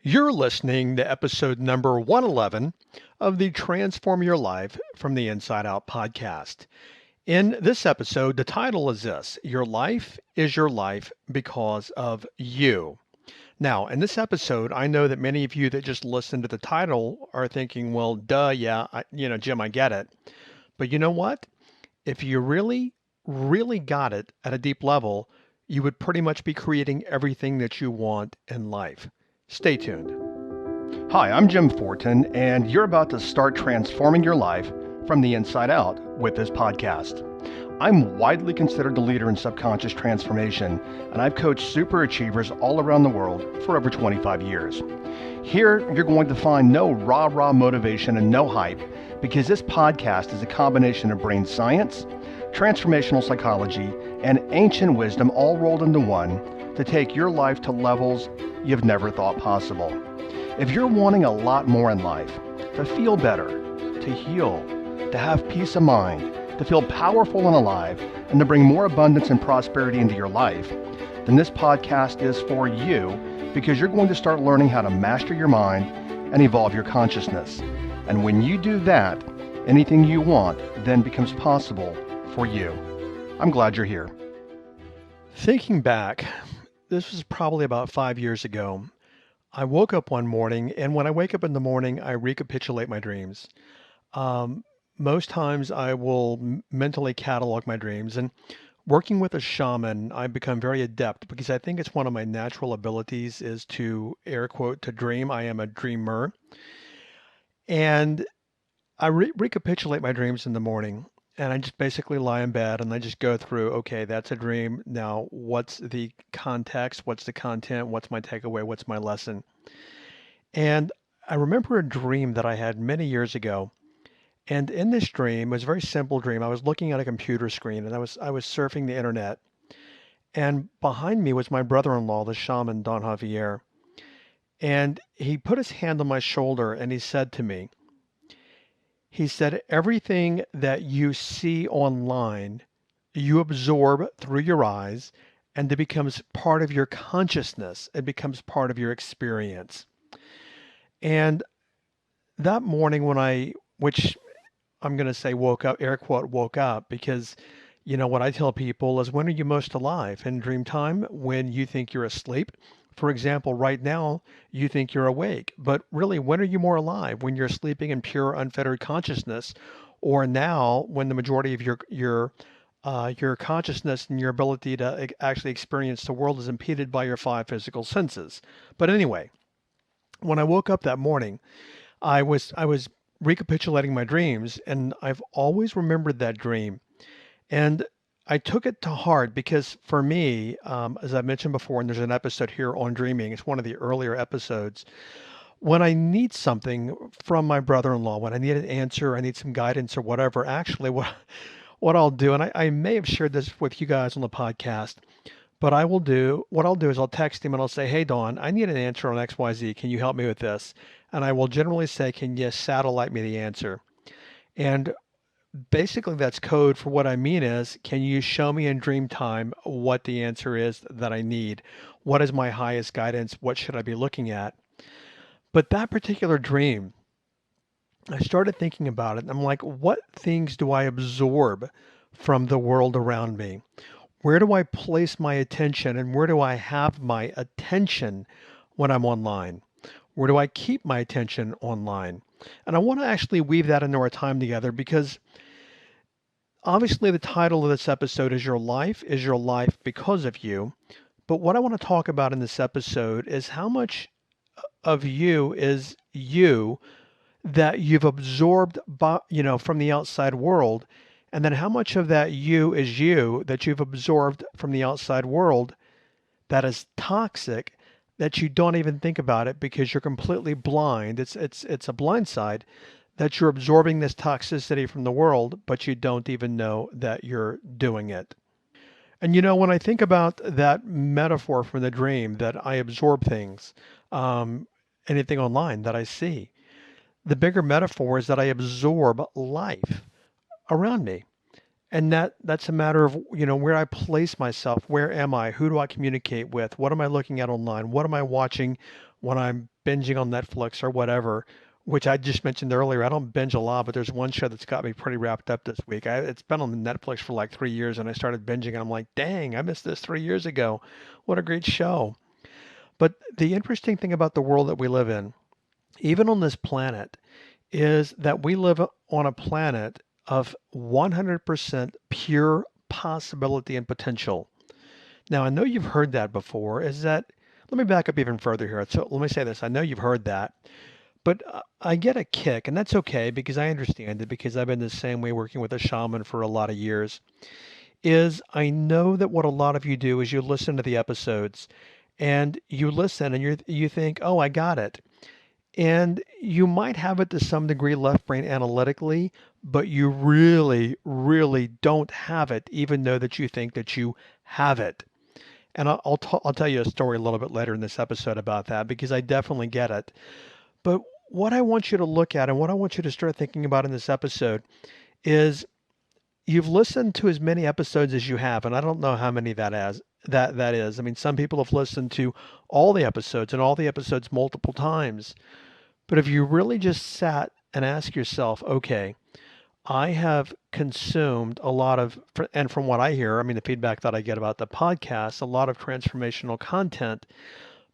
You're listening to episode number 111 of the Transform Your Life from the Inside Out podcast. In this episode, the title is this: Your Life is Your Life Because of You. Now, in this episode, I know that many of you that just listened to the title are thinking, well, duh, yeah, Jim, I get it. But you know what? If you really, really got it at a deep level, you would pretty much be creating everything that you want in life. Stay tuned. Hi, I'm Jim Fortin, and you're about to start transforming your life from the inside out with this podcast. I'm widely considered the leader in subconscious transformation, and I've coached super achievers all around the world for over 25 years. Here, you're going to find no rah-rah motivation and no hype, because this podcast is a combination of brain science, transformational psychology, and ancient wisdom all rolled into one to take your life to levels you've never thought possible. If you're wanting a lot more in life, to feel better, to heal, to have peace of mind, to feel powerful and alive, and to bring more abundance and prosperity into your life, then this podcast is for you, because you're going to start learning how to master your mind and evolve your consciousness. And when you do that, anything you want then becomes possible for you. I'm glad you're here. Thinking back, this was probably about 5 years ago. I woke up one morning, and when I wake up in the morning, I recapitulate my dreams. Most times I will mentally catalog my dreams, and working with a shaman, I've become very adept because I think it's one of my natural abilities is to, air quote, to dream. I am a dreamer. And I recapitulate my dreams in the morning, and I just basically lie in bed and I just go through, okay, that's a dream. Now, what's the context? What's the content? What's my takeaway? What's my lesson? And I remember a dream that I had many years ago. And in this dream, it was a very simple dream. I was looking at a computer screen and I was surfing the internet. And behind me was my brother-in-law, the shaman, Don Javier. And he put his hand on my shoulder and he said to me, everything that you see online, you absorb through your eyes, and it becomes part of your consciousness. It becomes part of your experience. And that morning which I'm going to say woke up, air quote, woke up, because what I tell people is, when are you most alive? In dream time, when you think you're asleep. For example, right now, you think you're awake, but really, when are you more alive? When you're sleeping in pure, unfettered consciousness, or now, when the majority of your consciousness and your ability to actually experience the world is impeded by your 5 physical senses. But anyway, when I woke up that morning, I was recapitulating my dreams, and I've always remembered that dream. And I took it to heart because for me, as I mentioned before, and there's an episode here on dreaming, it's one of the earlier episodes. When I need something from my brother-in-law, when I need an answer, I need some guidance or whatever, actually what I'll do, and I may have shared this with you guys on the podcast, but what I'll do is I'll text him and I'll say, hey, Don, I need an answer on XYZ. Can you help me with this? And I will generally say, can you satellite me the answer? And basically, that's code for what I mean is, can you show me in dream time what the answer is that I need? What is my highest guidance? What should I be looking at? But that particular dream, I started thinking about it, and I'm like, what things do I absorb from the world around me? Where do I place my attention, and where do I have my attention when I'm online? Where do I keep my attention online? And I want to actually weave that into our time together, because obviously the title of this episode is Your Life is Your Life Because of You. But what I want to talk about in this episode is how much of you is you that you've absorbed from the outside world, and then how much of that you is you that you've absorbed from the outside world that is toxic, that you don't even think about it because you're completely blind. It's a blind side that you're absorbing this toxicity from the world, but you don't even know that you're doing it. And when I think about that metaphor from the dream, that I absorb things, anything online that I see, the bigger metaphor is that I absorb life around me. And that's a matter of, where I place myself. Where am I? Who do I communicate with? What am I looking at online? What am I watching? when I'm binging on Netflix or whatever, which I just mentioned earlier. I don't binge a lot, but there's one show that's got me pretty wrapped up this week. It's been on Netflix for like 3 years, and I started binging, and I'm like, dang, I missed this 3 years ago. What a great show. But the interesting thing about the world that we live in, even on this planet, is that we live on a planet of 100% pure possibility and potential. Now, I know you've heard that before. Let me back up even further here. So let me say this. I know you've heard that, but I get a kick, and that's okay because I understand it because I've been the same way working with a shaman for a lot of years. I know that what a lot of you do is you listen to the episodes and you listen and you think, oh, I got it. And you might have it to some degree left brain analytically, but you really, really don't have it, even though that you think that you have it. And I'll tell you a story a little bit later in this episode about that because I definitely get it. But what I want you to look at and what I want you to start thinking about in this episode is you've listened to as many episodes as you have, and I don't know how many that is. I mean, some people have listened to all the episodes and all the episodes multiple times. But if you really just sat and ask yourself, okay, I have consumed a lot of, and from what I hear, I mean, the feedback that I get about the podcast, a lot of transformational content.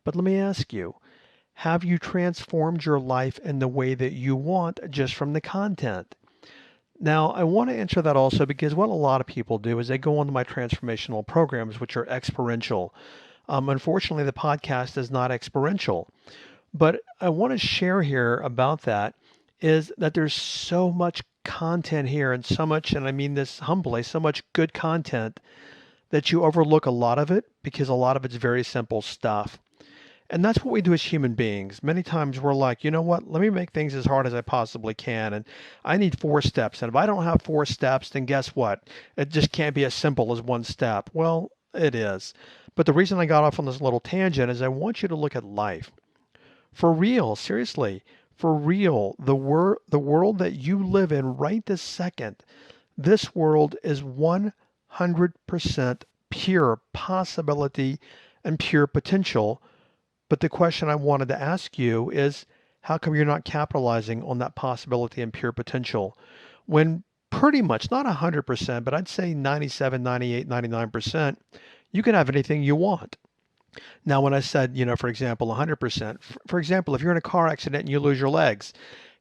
But let me ask you, have you transformed your life in the way that you want just from the content? Now, I want to answer that also because what a lot of people do is they go onto my transformational programs, which are experiential. Unfortunately, the podcast is not experiential. But I want to share here about that is that there's so much content here and so much, and I mean this humbly, so much good content that you overlook a lot of it because a lot of it's very simple stuff. And that's what we do as human beings. Many times we're like, you know what? Let me make things as hard as I possibly can. And I need 4 steps. And if I don't have 4 steps, then guess what? It just can't be as simple as one step. Well, it is. But the reason I got off on this little tangent is I want you to look at life. For real, seriously, for real, the world that you live in right this second, this world is 100% pure possibility and pure potential. But the question I wanted to ask you is, how come you're not capitalizing on that possibility and pure potential when pretty much, not 100%, but I'd say 97, 98, 99%, you can have anything you want. Now, when I said, for example, 100%, for example, if you're in a car accident and you lose your legs,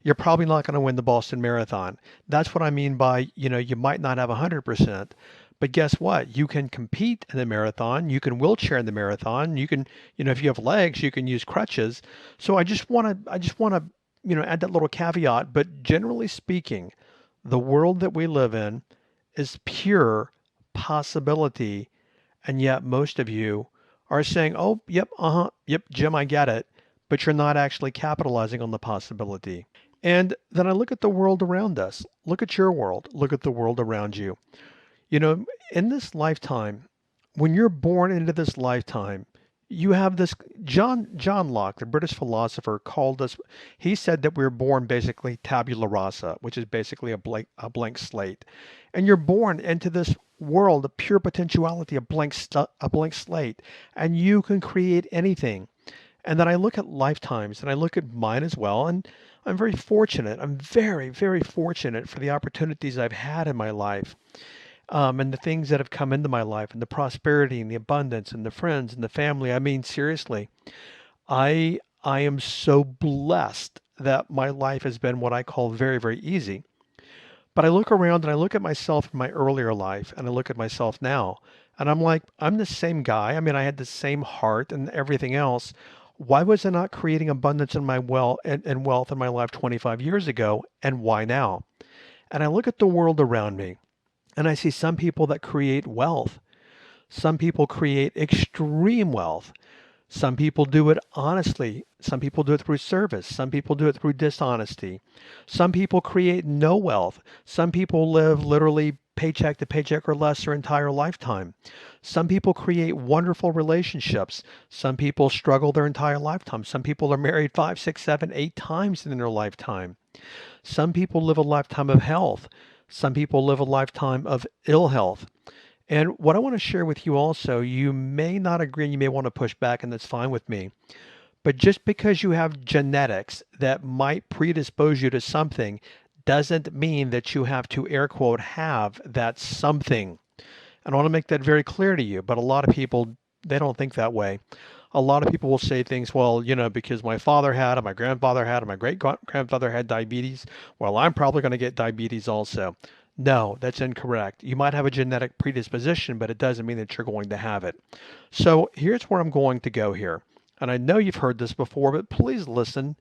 you're probably not going to win the Boston Marathon. That's what I mean by, you might not have 100%, but guess what? You can compete in the marathon. You can wheelchair in the marathon. You can, if you have legs, you can use crutches. So I just want to, add that little caveat. But generally speaking, the world that we live in is pure possibility. And yet most of you are saying, oh, yep, yep, Jim, I get it. But you're not actually capitalizing on the possibility. And then I look at the world around us. Look at your world. Look at the world around you. In this lifetime, when you're born into this lifetime, you have this John Locke, the British philosopher, called us. He said that we were born basically tabula rasa, which is basically a blank slate, and you're born into this world of pure potentiality, a blank slate, and you can create anything. And then I look at lifetimes, and I look at mine as well, and I'm very fortunate. I'm very, very fortunate for the opportunities I've had in my life. And the things that have come into my life and the prosperity and the abundance and the friends and the family. I mean, seriously, I am so blessed that my life has been what I call very, very easy. But I look around and I look at myself in my earlier life and I look at myself now and I'm like, I'm the same guy. I mean, I had the same heart and everything else. Why was I not creating abundance in my and wealth in my life 25 years ago? And why now? And I look at the world around me. And I see some people that create wealth. Some people create extreme wealth. Some people do it honestly. Some people do it through service. Some people do it through dishonesty. Some people create no wealth. Some people live literally paycheck to paycheck or less their entire lifetime. Some people create wonderful relationships. Some people struggle their entire lifetime. Some people are married 5, 6, 7, 8 times in their lifetime. Some people live a lifetime of health. Some people live a lifetime of ill health. And what I want to share with you also, you may not agree and you may want to push back, and that's fine with me. But just because you have genetics that might predispose you to something doesn't mean that you have to air quote have that something. And I want to make that very clear to you, but a lot of people, they don't think that way. A lot of people will say things, well, because my father had it, my grandfather had it, my great grandfather had diabetes, well, I'm probably going to get diabetes also. No, that's incorrect. You might have a genetic predisposition, but it doesn't mean that you're going to have it. So here's where I'm going to go here. And I know you've heard this before, but please listen.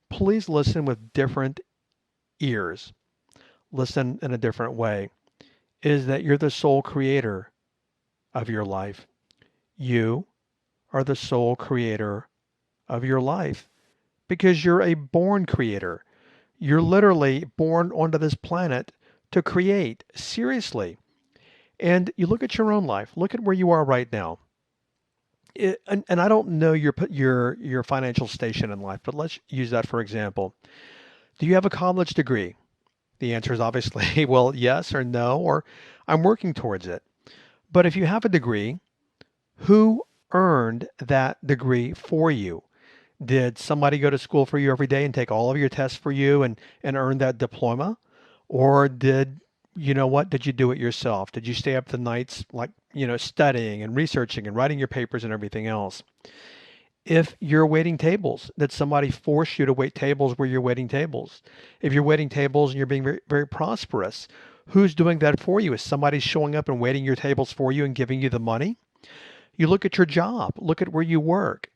Please listen with different ears. Listen in a different way. Is that you're the sole creator of your life. You are the sole creator of your life because you're a born creator. You're literally born onto this planet to create. Seriously. And you look at your own life. Look at where you are right now. And I don't know your financial station in life, but let's use that for example. Do you have a college degree? The answer is obviously, well, yes or no, or I'm working towards it. But if you have a degree, who earned that degree for you? Did somebody go to school for you every day and take all of your tests for you and earn that diploma? Or did you do it yourself? Did you stay up the nights studying and researching and writing your papers and everything else? If you're waiting tables, did somebody force you to wait tables where you're waiting tables? If you're waiting tables and you're being very, very prosperous, who's doing that for you? Is somebody showing up and waiting your tables for you and giving you the money? You look at your job, look at where you work.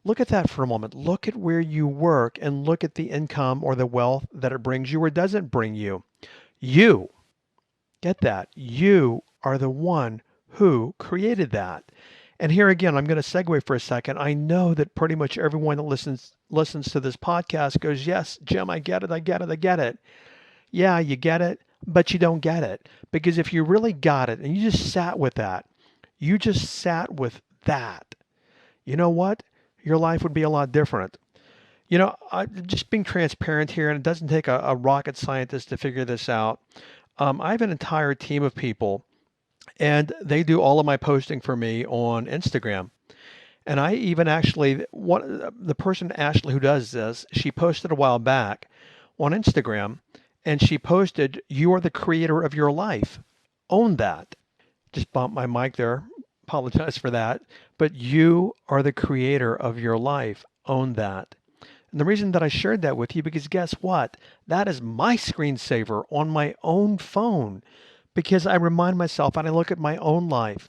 Look at that for a moment. Look at where you work and look at the income or the wealth that it brings you or doesn't bring you. You, get that, you are the one who created that. And here again, I'm going to segue for a second. I know that pretty much everyone that listens to this podcast goes, yes, Jim, I get it, I get it, I get it. Yeah, you get it, but you don't get it. Because if you really got it and you just sat with that, you just sat with that, you know what? Your life would be a lot different. Just being transparent here, and it doesn't take a rocket scientist to figure this out. I have an entire team of people, and they do all of my posting for me on Instagram. And I even actually, the person, Ashley, who does this, she posted a while back on Instagram, and she posted, "You are the creator of your life. Own that." Just bumped my mic there. Apologize for that. But you are the creator of your life. Own that. And the reason that I shared that with you, because guess what? That is my screensaver on my own phone. Because I remind myself and I look at my own life.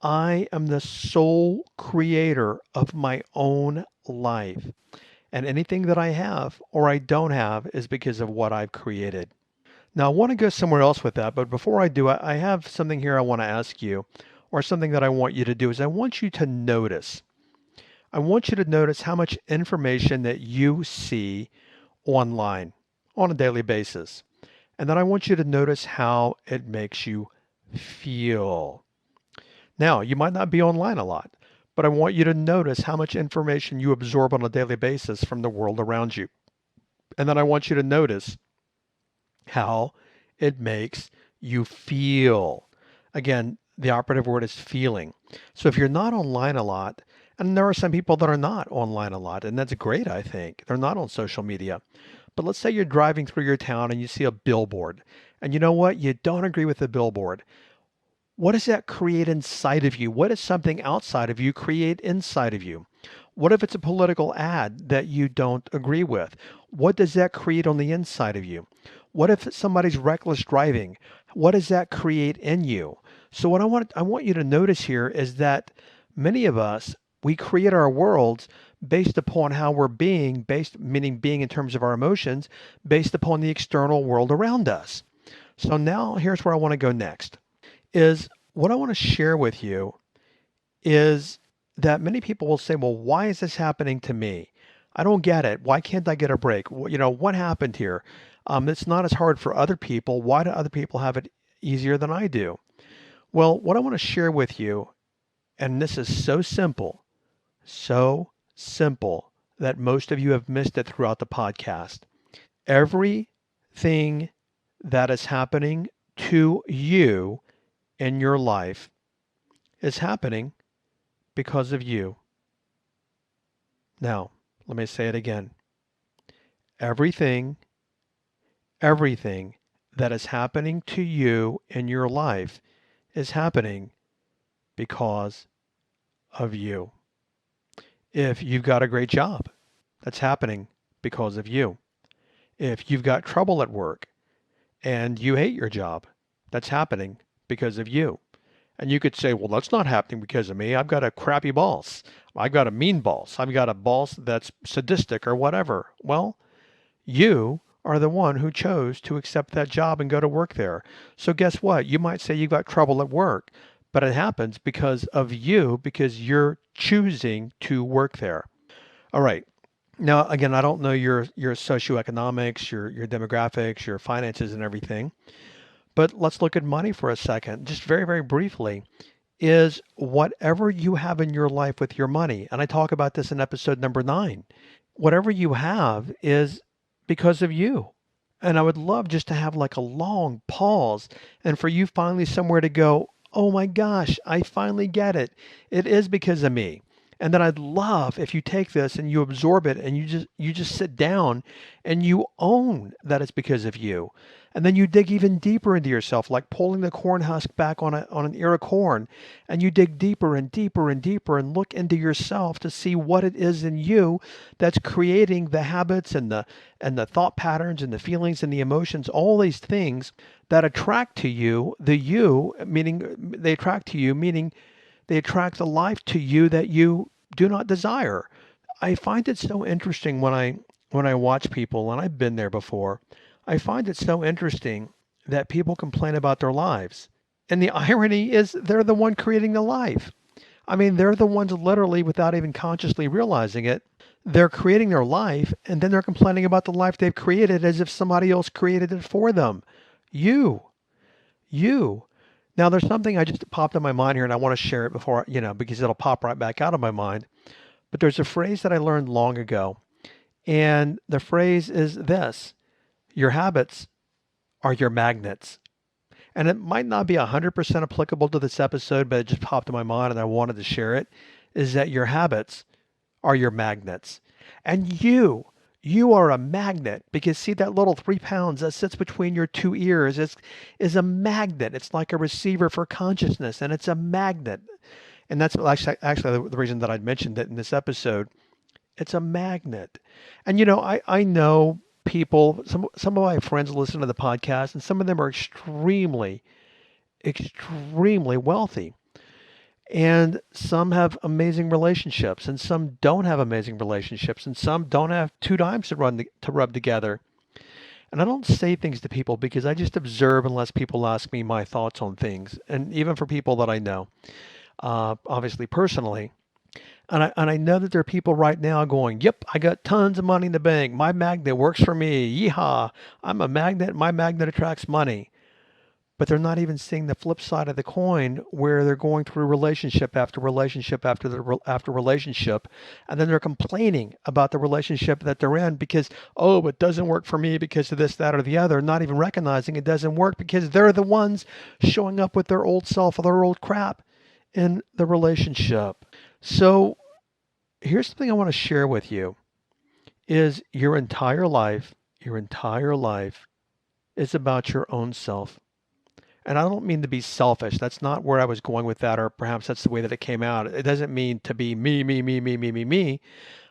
I am the sole creator of my own life. And anything that I have or I don't have is because of what I've created. Now, I want to go somewhere else with that, but before I do, I have something here I want to ask you, or something that I want you to do is I want you to notice. I want you to notice how much information that you see online on a daily basis. And then I want you to notice how it makes you feel. Now, you might not be online a lot, but I want you to notice how much information you absorb on a daily basis from the world around you. And then I want you to notice how it makes you feel. Again, the operative word is feeling. So if you're not online a lot, and there are some people that are not online a lot, and that's great, I think. They're not on social media. But let's say you're driving through your town and you see a billboard. And you know what? You don't agree with the billboard. What does that create inside of you? What does something outside of you create inside of you? What if it's a political ad that you don't agree with? What does that create on the inside of you? What if somebody's reckless driving? What does that create in you? So what I want you to notice here is that many of us, we create our worlds based upon how we're being, meaning being in terms of our emotions, based upon the external world around us. So now here's where I want to go next. Is what I want to share with you is that many people will say, well, why is this happening to me? I don't get it. Why can't I get a break? What happened here? It's not as hard for other people. Why do other people have it easier than I do? Well, what I want to share with you, and this is so simple that most of you have missed it throughout the podcast. Everything that is happening to you in your life is happening because of you. Now, let me say it again. Everything, everything that is happening to you in your life is happening because of you. If you've got a great job, that's happening because of you. If you've got trouble at work and you hate your job, that's happening because of you. And you could say, well, that's not happening because of me. I've got a crappy boss. I've got a mean boss. I've got a boss that's sadistic or whatever. Well, you are the one who chose to accept that job and go to work there. So guess what? You might say you've got trouble at work, but it happens because of you, because you're choosing to work there. All right. Now, again, I don't know your socioeconomics, your demographics, your finances and everything, but let's look at money for a second, just very, very briefly. Is whatever you have in your life with your money, and I talk about this in episode number 9, whatever you have is because of you. And I would love just to have like a long pause and for you finally somewhere to go, oh my gosh, I finally get it. It is because of me. And then I'd love if you take this and you absorb it and you just sit down and you own that it's because of you. And then you dig even deeper into yourself, like pulling the corn husk back on an ear of corn, and you dig deeper and deeper and deeper and look into yourself to see what it is in you that's creating the habits and the thought patterns and the feelings and the emotions, all these things that attract to you, the you, meaning they attract to you, meaning they attract the life to you that you do not desire. I find it so interesting when I watch people, and I've been there before. I find it so interesting that people complain about their lives. And the irony is they're the one creating the life. I mean, they're the ones literally, without even consciously realizing it, they're creating their life and then they're complaining about the life they've created as if somebody else created it for them. You, you. Now, there's something I just popped in my mind here and I want to share it before, because it'll pop right back out of my mind. But there's a phrase that I learned long ago. And the phrase is this: your habits are your magnets. And it might not be 100% applicable to this episode, but it just popped in my mind and I wanted to share it, is that your habits are your magnets. And you are a magnet because see that little 3 pounds that sits between your two ears is a magnet. It's like a receiver for consciousness and it's a magnet. And that's actually the reason that I'd mentioned it in this episode. It's a magnet. And I know people, some of my friends listen to the podcast and some of them are extremely, extremely wealthy. And some have amazing relationships and some don't have amazing relationships and some don't have two dimes to rub together. And I don't say things to people because I just observe unless people ask me my thoughts on things. And even for people that I know, obviously personally. And I know that there are people right now going, yep, I got tons of money in the bank. My magnet works for me. Yeehaw. I'm a magnet. My magnet attracts money. But they're not even seeing the flip side of the coin where they're going through relationship after relationship after relationship. And then they're complaining about the relationship that they're in because, oh, it doesn't work for me because of this, that, or the other, not even recognizing it doesn't work because they're the ones showing up with their old self or their old crap in the relationship. So here's something I want to share with you is your entire life is about your own self. And I don't mean to be selfish. That's not where I was going with that, or perhaps that's the way that it came out. It doesn't mean to be me, me, me, me, me, me, me.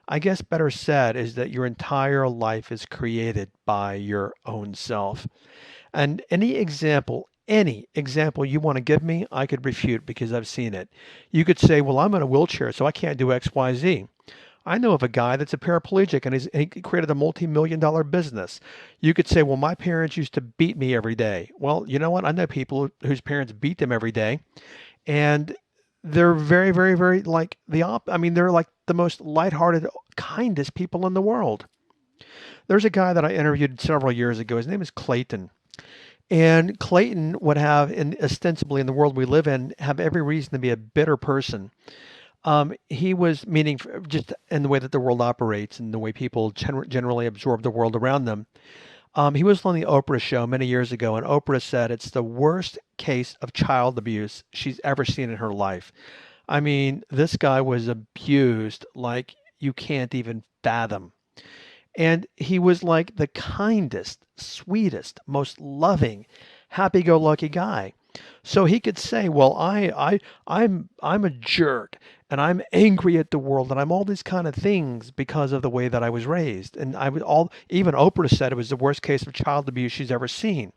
I guess better said is that your entire life is created by your own self. And any example you want to give me, I could refute because I've seen it. You could say, well, I'm in a wheelchair, so I can't do X, Y, Z. I know of a guy that's a paraplegic and he created a multi-million-dollar business. You could say, well, my parents used to beat me every day. Well, you know what? I know people whose parents beat them every day, and they're very, very, very like they're like the most lighthearted, kindest people in the world. There's a guy that I interviewed several years ago. His name is Clayton. And Clayton would have, ostensibly in the world we live in, have every reason to be a bitter person. He was meaning just in the way that the world operates and the way people generally absorb the world around them. He was on the Oprah show many years ago, and Oprah said it's the worst case of child abuse she's ever seen in her life. I mean, this guy was abused like you can't even fathom. And he was like the kindest, sweetest, most loving, happy-go-lucky guy. So he could say, "Well, I'm a jerk, and I'm angry at the world, and I'm all these kind of things because of the way that I was raised." And I was all even Oprah said it was the worst case of child abuse she's ever seen.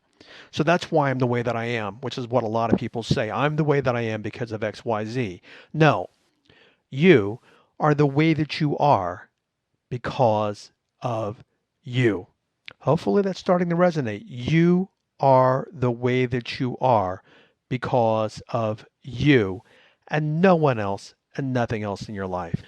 So that's why I'm the way that I am, which is what a lot of people say. I'm the way that I am because of XYZ. No, you are the way that you are because of you. Hopefully that's starting to resonate. You are the way that you are because of you and no one else and nothing else in your life.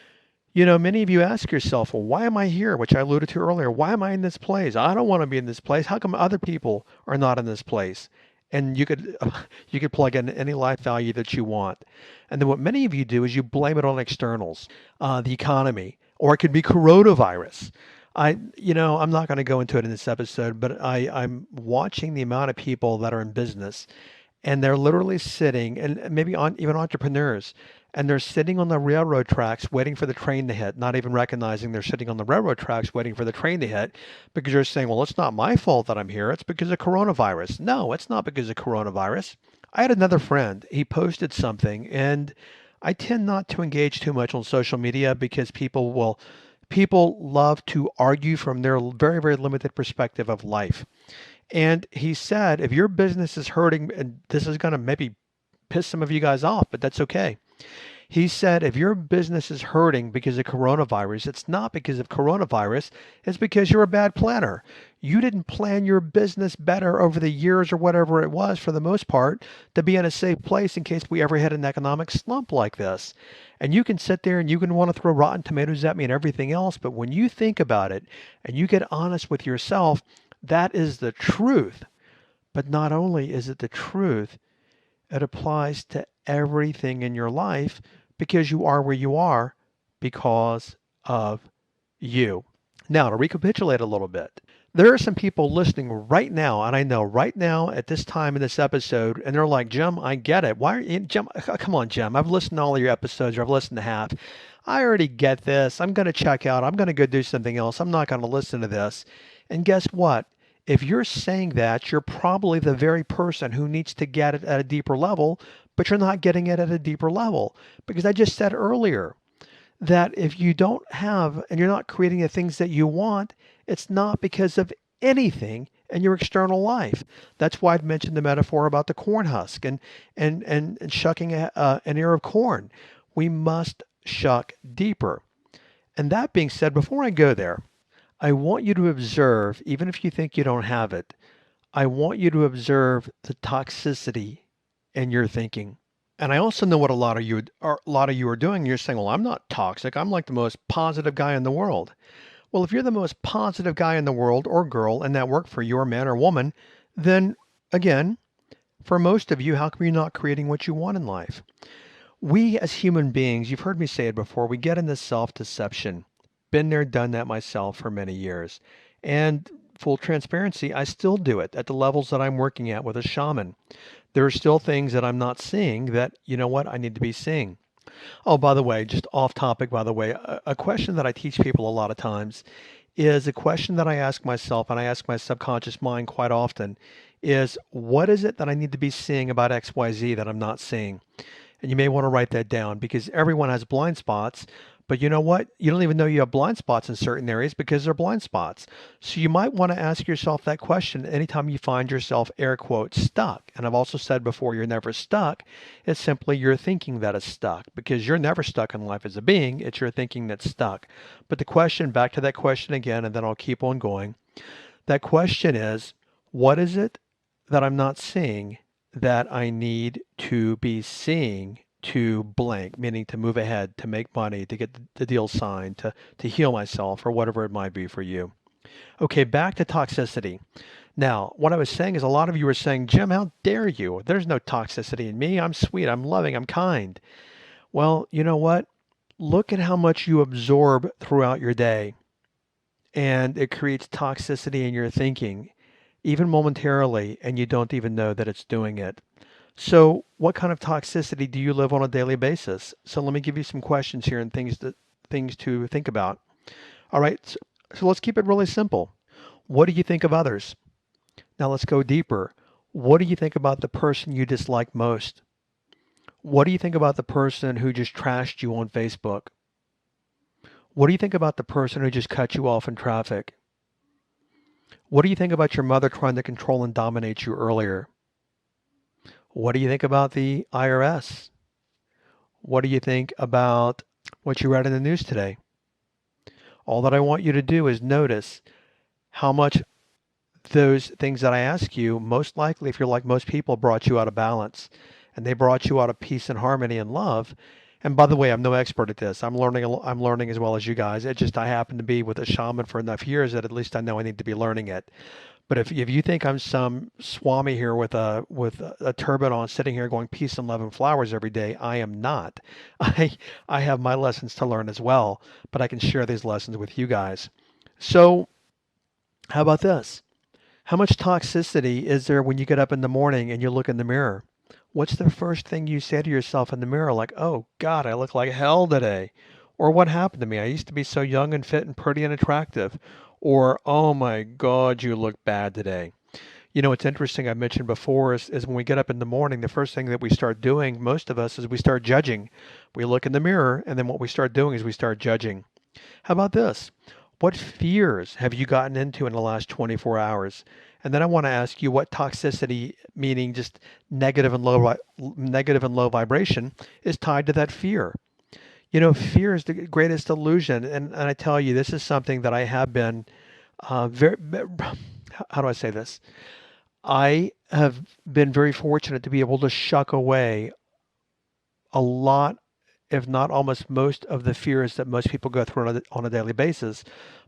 You know, many of you ask yourself, well, why am I here? Which I alluded to earlier. Why am I in this place? I don't want to be in this place. How come other people are not in this place? And you could plug in any life value that you want. And then what many of you do is you blame it on externals, the economy, or it could be coronavirus. I'm not going to go into it in this episode, but I'm watching the amount of people that are in business and they're literally sitting, and maybe even entrepreneurs, and they're sitting on the railroad tracks waiting for the train to hit, not even recognizing they're sitting on the railroad tracks waiting for the train to hit because they're saying, well, it's not my fault that I'm here. It's because of coronavirus. No, it's not because of coronavirus. I had another friend. He posted something, and I tend not to engage too much on social media because people love to argue from their very, very limited perspective of life. And he said, if your business is hurting, and this is going to maybe piss some of you guys off, but that's okay. He said, if your business is hurting because of coronavirus, it's not because of coronavirus. It's because you're a bad planner. You didn't plan your business better over the years or whatever it was, for the most part, to be in a safe place in case we ever hit an economic slump like this. And you can sit there and you can want to throw rotten tomatoes at me and everything else. But when you think about it and you get honest with yourself, that is the truth. But not only is it the truth, it applies to everything in your life because you are where you are because of you. Now, to recapitulate a little bit, there are some people listening right now, and I know right now at this time in this episode, and they're like, Jim, I get it. Why are you, Jim? Come on, Jim. I've listened to all of your episodes, or I've listened to half. I already get this. I'm going to check out. I'm going to go do something else. I'm not going to listen to this. And guess what? If you're saying that, you're probably the very person who needs to get it at a deeper level, but you're not getting it at a deeper level. Because I just said earlier that if you don't have and you're not creating the things that you want, it's not because of anything in your external life. That's why I'd mentioned the metaphor about the corn husk and shucking an ear of corn. We must shuck deeper. And that being said, before I go there, I want you to observe, even if you think you don't have it, I want you to observe the toxicity in your thinking. And I also know what a lot of you are doing. You're saying, well, I'm not toxic. I'm like the most positive guy in the world. Well, if you're the most positive guy in the world or girl and that work for you or man or woman, then again, for most of you, how come you're not creating what you want in life? We as human beings, you've heard me say it before, we get into self-deception. Been there, done that myself for many years. And full transparency, I still do it at the levels that I'm working at with a shaman. There are still things that I'm not seeing that, you know what, I need to be seeing. Oh, by the way, just off topic, by the way, a question that I teach people a lot of times is a question that I ask myself and I ask my subconscious mind quite often is, what is it that I need to be seeing about XYZ that I'm not seeing? And you may want to write that down because everyone has blind spots. But you know what? You don't even know you have blind spots in certain areas because they're blind spots. So you might want to ask yourself that question anytime you find yourself, air quotes, stuck. And I've also said before, you're never stuck. It's simply your thinking that is stuck because you're never stuck in life as a being. It's your thinking that's stuck. But the question, back to that question again, and then I'll keep on going. That question is, what is it that I'm not seeing that I need to be seeing to blank, meaning to move ahead, to make money, to get the deal signed, to heal myself, or whatever it might be for you. Okay, back to toxicity. Now, what I was saying is a lot of you were saying, Jim, how dare you? There's no toxicity in me. I'm sweet, I'm loving, I'm kind. Well, you know what? Look at how much you absorb throughout your day, and it creates toxicity in your thinking, even momentarily, and you don't even know that it's doing it. So what kind of toxicity do you live on a daily basis? So let me give you some questions here and things things to think about. All right, so let's keep it really simple. What do you think of others? Now let's go deeper. What do you think about the person you dislike most? What do you think about the person who just trashed you on Facebook? What do you think about the person who just cut you off in traffic? What do you think about your mother trying to control and dominate you earlier? What do you think about the IRS? What do you think about what you read in the news today? All that I want you to do is notice how much those things that I ask you, most likely, if you're like most people, brought you out of balance, and they brought you out of peace and harmony and love. And by the way, I'm no expert at this. I'm learning as well as you guys. It just I happen to be with a shaman for enough years that at least I know I need to be learning it. But if you think I'm some swami here with a turban on, sitting here going peace and love and flowers every day, I am not. I have my lessons to learn as well, but I can share these lessons with you guys. So how about this? How much toxicity is there when you get up in the morning and you look in the mirror? What's the first thing you say to yourself in the mirror? Like, oh God, I look like hell today. Or what happened to me? I used to be so young and fit and pretty and attractive. Or, oh my God, you look bad today. You know, it's interesting, I mentioned before, is when we get up in the morning, the first thing that we start doing, most of us, is we start judging. We look in the mirror, and then what we start doing is we start judging. How about this? What fears have you gotten into in the last 24 hours? And then I want to ask you what toxicity, meaning just negative and low vibration, is tied to that fear. You know, fear is the greatest illusion. And I tell you, this is something that I have been how do I say this? I have been very fortunate to be able to shuck away a lot, if not almost most of the fears that most people go through on a daily basis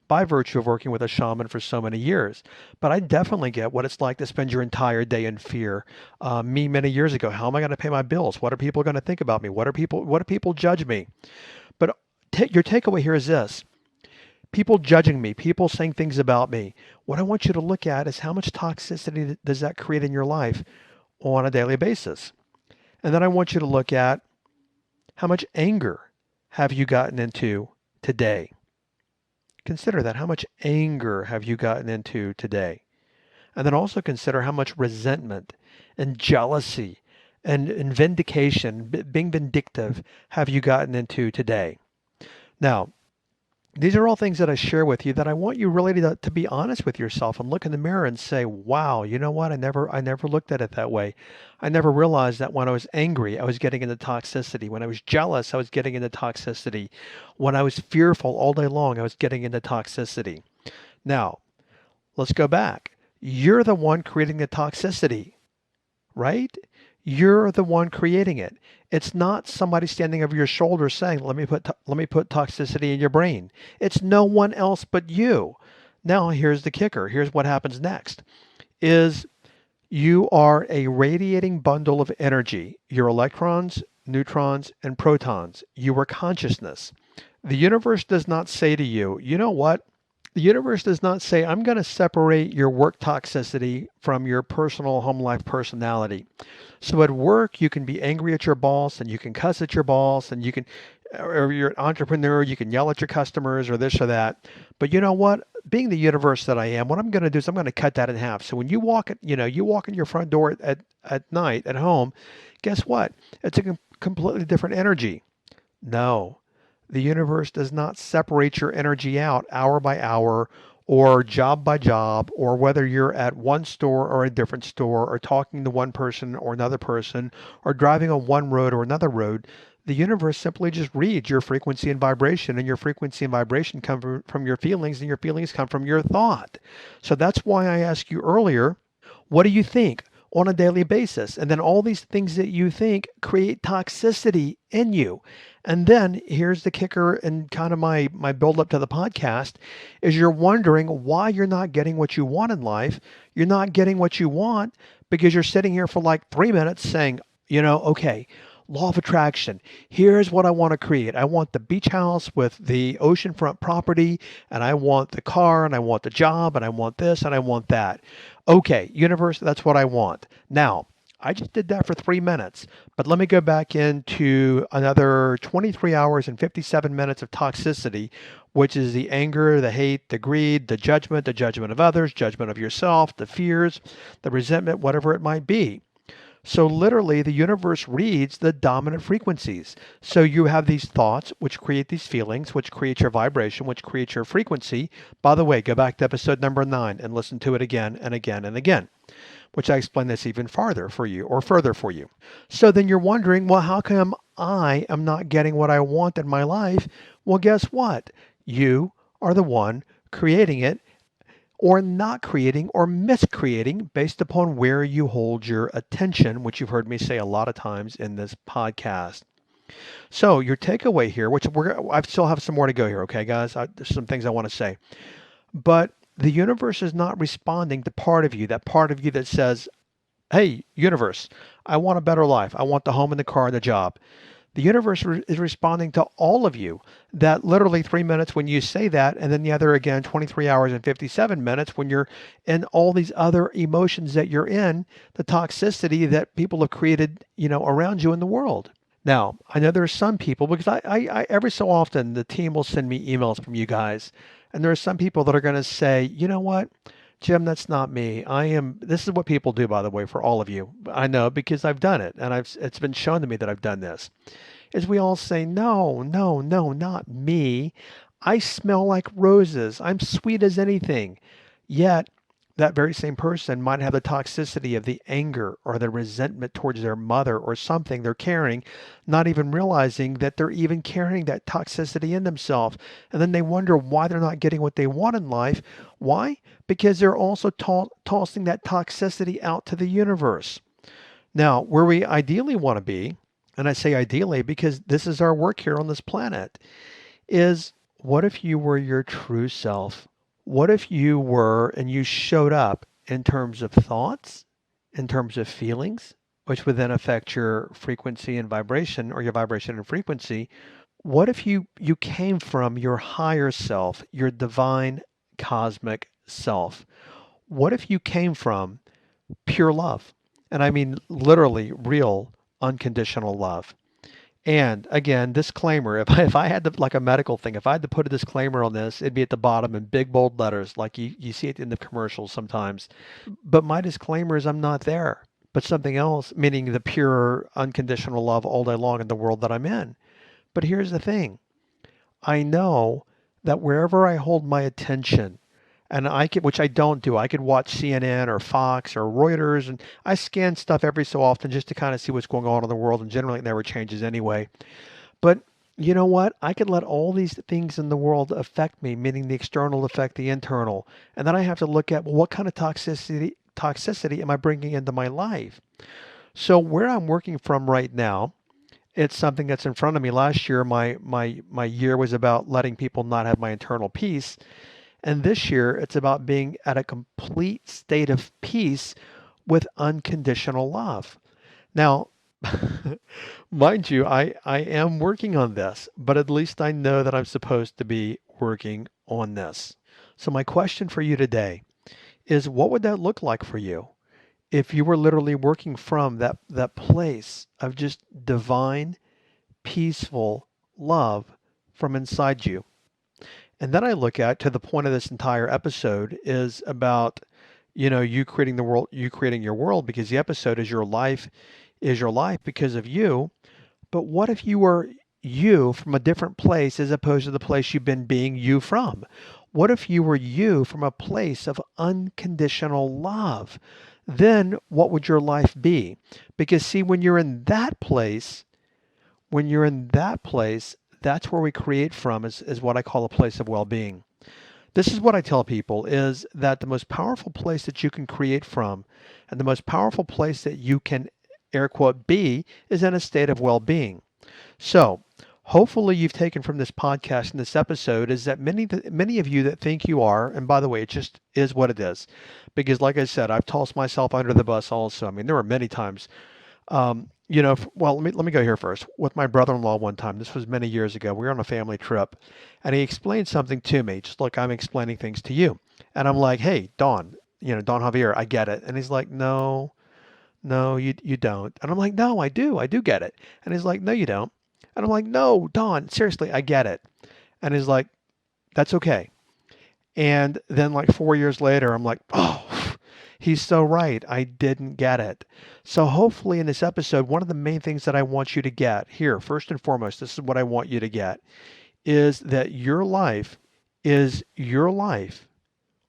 by virtue of working with a shaman for so many years. But I definitely get what it's like to spend your entire day in fear. Me many years ago, how am I going to pay my bills? What are people going to think about me? What do people judge me? But your takeaway here is this. People judging me, people saying things about me. What I want you to look at is how much toxicity does that create in your life on a daily basis? And then I want you to look at how much anger have you gotten into today? Consider that. How much anger have you gotten into today? And then also consider how much resentment and jealousy and vindication, being vindictive, have you gotten into today? Now, these are all things that I share with you that I want you really to be honest with yourself and look in the mirror and say, wow, you know what? I never looked at it that way. I never realized that when I was angry, I was getting into toxicity. When I was jealous, I was getting into toxicity. When I was fearful all day long, I was getting into toxicity. Now, let's go back. You're the one creating the toxicity, right? You're the one creating it. It's not somebody standing over your shoulder saying, let me put toxicity in your brain. It's no one else but you. Now, here's the kicker. Here's what happens next is you are a radiating bundle of energy. Your electrons, neutrons, and protons. You are consciousness. The universe does not say to you, you know what? The universe does not say, I'm going to separate your work toxicity from your personal home life personality. So at work, you can be angry at your boss and you can cuss at your boss and you can, or you're an entrepreneur, you can yell at your customers or this or that. But you know what? Being the universe that I am, what I'm going to do is I'm going to cut that in half. So when you walk in your front door at night at home, guess what? It's a completely different energy. No. The universe does not separate your energy out hour by hour or job by job, or whether you're at one store or a different store or talking to one person or another person or driving on one road or another road. The universe simply just reads your frequency and vibration, and your frequency and vibration come from your feelings, and your feelings come from your thought. So that's why I asked you earlier, what do you think on a daily basis? And then all these things that you think create toxicity in you. And then here's the kicker and kind of my build up to the podcast is you're wondering why you're not getting what you want in life. You're not getting what you want because you're sitting here for like 3 minutes saying, okay, law of attraction. Here's what I want to create. I want the beach house with the oceanfront property, and I want the car, and I want the job, and I want this, and I want that. Okay, universe, that's what I want. Now, I just did that for 3 minutes, but let me go back into another 23 hours and 57 minutes of toxicity, which is the anger, the hate, the greed, the judgment of others, judgment of yourself, the fears, the resentment, whatever it might be. So literally the universe reads the dominant frequencies. So you have these thoughts, which create these feelings, which create your vibration, which creates your frequency. By the way, go back to episode number 9 and listen to it again and again and again, which I explain this even farther for you or further for you. So then you're wondering, well, how come I am not getting what I want in my life? Well, guess what? You are the one creating it, or not creating or miscreating based upon where you hold your attention, which you've heard me say a lot of times in this podcast. So your takeaway here, which I still have some more to go here, okay, guys? There's some things I want to say. But the universe is not responding to that part of you that says, hey, universe, I want a better life. I want the home and the car and the job. The universe is responding to all of you. That literally 3 minutes when you say that, and then the other again, 23 hours and 57 minutes when you're in all these other emotions that you're in, the toxicity that people have created, around you in the world. Now, I know there are some people, because I every so often the team will send me emails from you guys, and there are some people that are going to say, you know what, Jim, that's not me. This is what people do, by the way, for all of you. I know because I've done it, and it's been shown to me that I've done this. Is we all say, no, no, no, not me. I smell like roses. I'm sweet as anything. Yet, that very same person might have the toxicity of the anger or the resentment towards their mother or something they're carrying, not even realizing that they're even carrying that toxicity in themselves. And then they wonder why they're not getting what they want in life. Why? Because they're also tossing that toxicity out to the universe. Now, where we ideally want to be, and I say ideally because this is our work here on this planet, is what if you were your true self? What if you were and you showed up in terms of thoughts, in terms of feelings, which would then affect your frequency and vibration, or your vibration and frequency? What if you came from your higher self, your divine cosmic self? What if you came from pure love? And I mean literally real unconditional love. And again, disclaimer, if I had to, like a medical thing, if I had to put a disclaimer on this, it'd be at the bottom in big bold letters, like you see it in the commercials sometimes. But my disclaimer is I'm not there, but something else, meaning the pure unconditional love all day long in the world that I'm in. But here's the thing. I know that wherever I hold my attention, and which I don't do, I could watch CNN or Fox or Reuters, and I scan stuff every so often just to kind of see what's going on in the world, and generally it never changes anyway. But you know what? I could let all these things in the world affect me, meaning the external affect the internal. And then I have to look at, well, what kind of toxicity am I bringing into my life? So where I'm working from right now, it's something that's in front of me. Last year, my year was about letting people not have my internal peace. And this year, it's about being at a complete state of peace with unconditional love. Now, mind you, I am working on this, but at least I know that I'm supposed to be working on this. So my question for you today is, what would that look like for you if you were literally working from that place of just divine, peaceful love from inside you? And then I look at, to the point of this entire episode is about, you creating the world, you creating your world, because the episode is your life because of you. But what if you were you from a different place as opposed to the place you've been being you from? What if you were you from a place of unconditional love? Then what would your life be? Because see, when you're in that place, that's where we create from, is what I call a place of well-being. This is what I tell people, is that the most powerful place that you can create from, and the most powerful place that you can, air quote, be, is in a state of well-being. So hopefully you've taken from this podcast and this episode is that many of you that think you are, and by the way, it just is what it is. Because like I said, I've tossed myself under the bus also. I mean, there were many times. Well, let me go here first. With my brother-in-law one time, this was many years ago, we were on a family trip, and he explained something to me, just like I'm explaining things to you. And I'm like, hey, Don Javier, I get it. And he's like, no, No, you don't. And I'm like, no, I do get it. And he's like, no, you don't. And I'm like, no, Don, seriously, I get it. And he's like, that's okay. And then like 4 years later, I'm like, oh, he's so right. I didn't get it. So hopefully in this episode, one of the main things that I want you to get here, first and foremost, this is what I want you to get, is that your life is your life,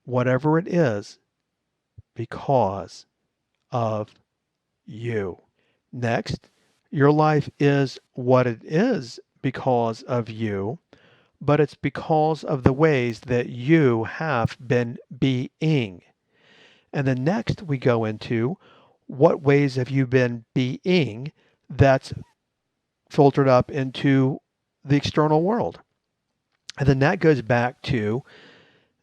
whatever it is, because of you. Next, your life is what it is because of you, but it's because of the ways that you have been being. And then next we go into what ways have you been being that's filtered up into the external world. And then that goes back to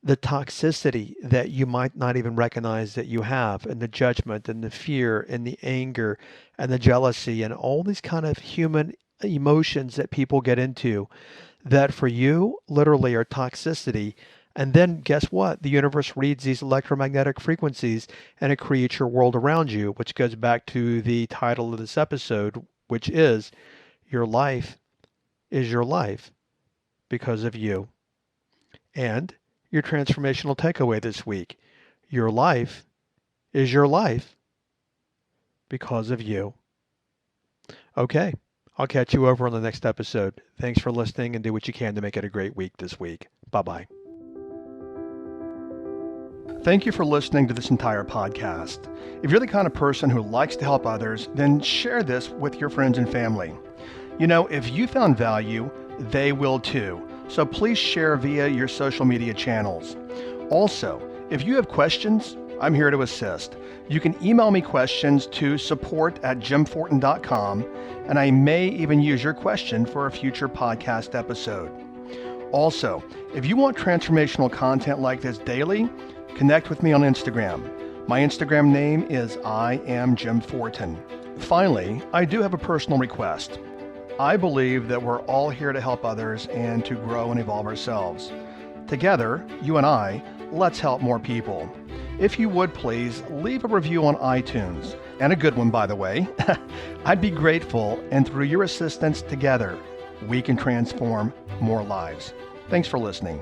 the toxicity that you might not even recognize that you have, and the judgment and the fear and the anger and the jealousy and all these kind of human emotions that people get into that for you literally are toxicity. And then guess what? The universe reads these electromagnetic frequencies and it creates your world around you, which goes back to the title of this episode, which is Your Life is Your Life because of you. And your transformational takeaway this week, your life is your life because of you. Okay, I'll catch you over on the next episode. Thanks for listening and do what you can to make it a great week this week. Bye-bye. Thank you for listening to this entire podcast. If you're the kind of person who likes to help others, then share this with your friends and family. You know, if you found value, they will too. So please share via your social media channels. Also, if you have questions, I'm here to assist. You can email me questions to support@jimfortin.com, and I may even use your question for a future podcast episode. Also, if you want transformational content like this daily, connect with me on Instagram. My Instagram name is I am Jim Fortin. Finally, I do have a personal request. I believe that we're all here to help others and to grow and evolve ourselves. Together, you and I, let's help more people. If you would please leave a review on iTunes, and a good one by the way. I'd be grateful, and through your assistance together, we can transform more lives. Thanks for listening.